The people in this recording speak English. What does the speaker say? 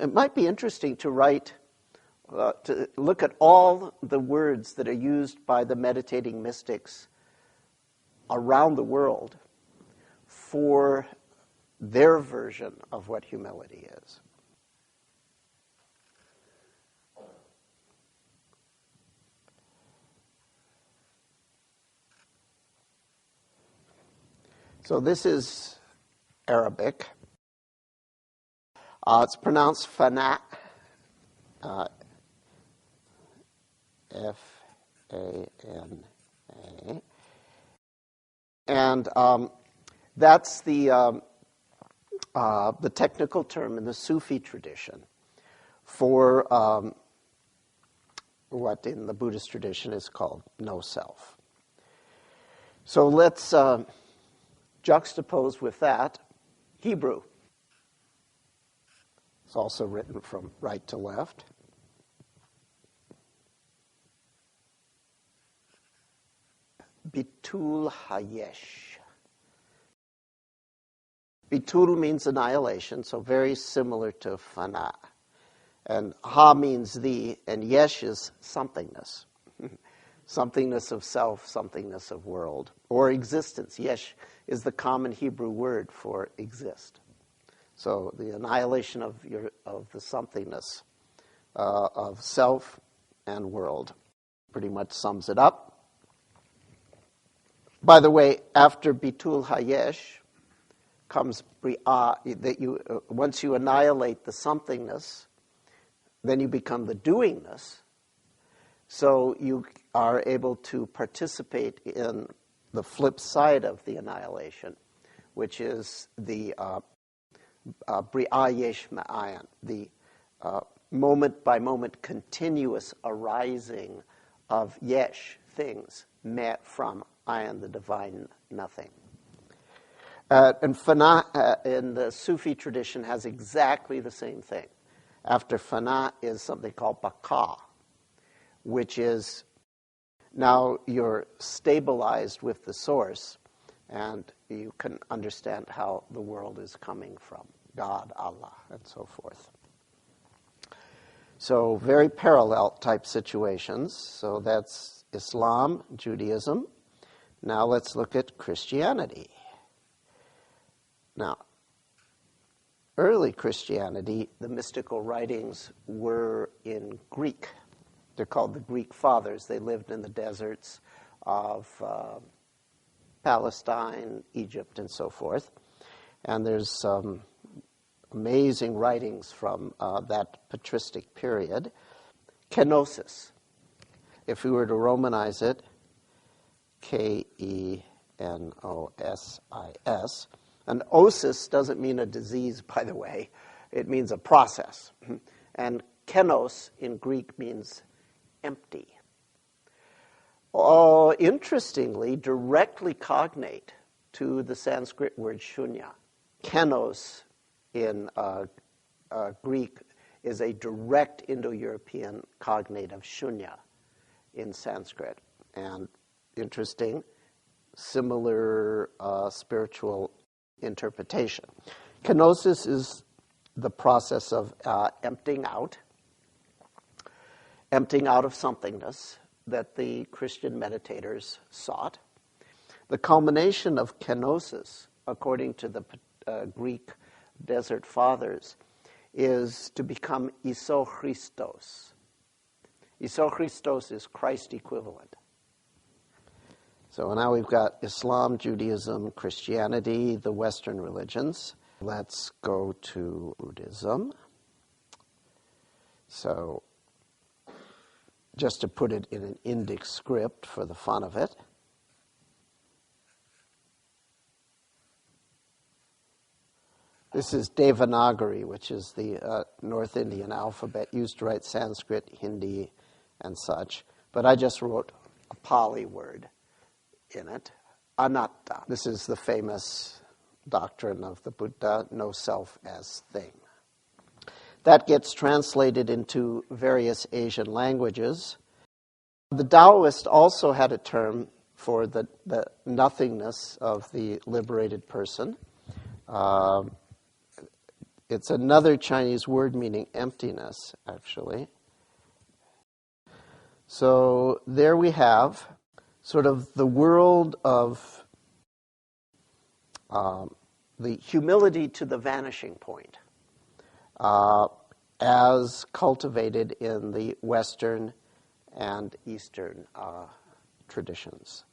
It might be interesting to to look at all the words that are used by the meditating mystics around the world for their version of what humility is. So this is Arabic. It's pronounced fana, F-A-N-A. And that's the technical term in the Sufi tradition for what in the Buddhist tradition is called no self. So let's juxtapose with that Hebrew. It's also written from right to left. Bitul hayesh. Bitul means annihilation, so very similar to fana. And ha means the, and yesh is somethingness. Somethingness of self, somethingness of world, or existence. Yesh is the common Hebrew word for exist. So the annihilation of the somethingness of self and world pretty much sums it up. By the way, after Bitul Hayesh comes Bri'ah, that once you annihilate the somethingness, then you become the doingness. So you are able to participate in the flip side of the annihilation, which is the Bri'ah Yesh Ma'ayan, the moment-by-moment continuous arising of Yesh, things, met from Ayan, the divine nothing. And Fana in the Sufi tradition has exactly the same thing. After Fana is something called Baqa, which is now you're stabilized with the source and you can understand how the world is coming from God, Allah, and so forth. So very parallel type situations. So that's Islam, Judaism. Now let's look at Christianity. Now, early Christianity, the mystical writings were in Greek. They're called the Greek Fathers. They lived in the deserts of Palestine, Egypt, and so forth. And there's some amazing writings from that patristic period. Kenosis. If we were to Romanize it, K-E-N-O-S-I-S. And osis doesn't mean a disease, by the way. It means a process. And kenos in Greek means empty. Oh, interestingly, directly cognate to the Sanskrit word shunya. Kenos in Greek is a direct Indo-European cognate of shunya in Sanskrit. And interesting, similar spiritual interpretation. Kenosis is the process of emptying out of somethingness that the Christian meditators sought. The culmination of kenosis, according to the Greek desert fathers, is to become isochristos. Isochristos is Christ equivalent. So now we've got Islam, Judaism, Christianity, the Western religions. Let's go to Buddhism. So just to put it in an Indic script for the fun of it. This is Devanagari, which is the North Indian alphabet used to write Sanskrit, Hindi, and such. But I just wrote a Pali word in it, anatta. This is the famous doctrine of the Buddha, no self as thing. That gets translated into various Asian languages. The Taoists also had a term for the nothingness of the liberated person. It's another Chinese word meaning emptiness, actually. So there we have sort of the world of the humility to the vanishing point as cultivated in the Western and Eastern traditions.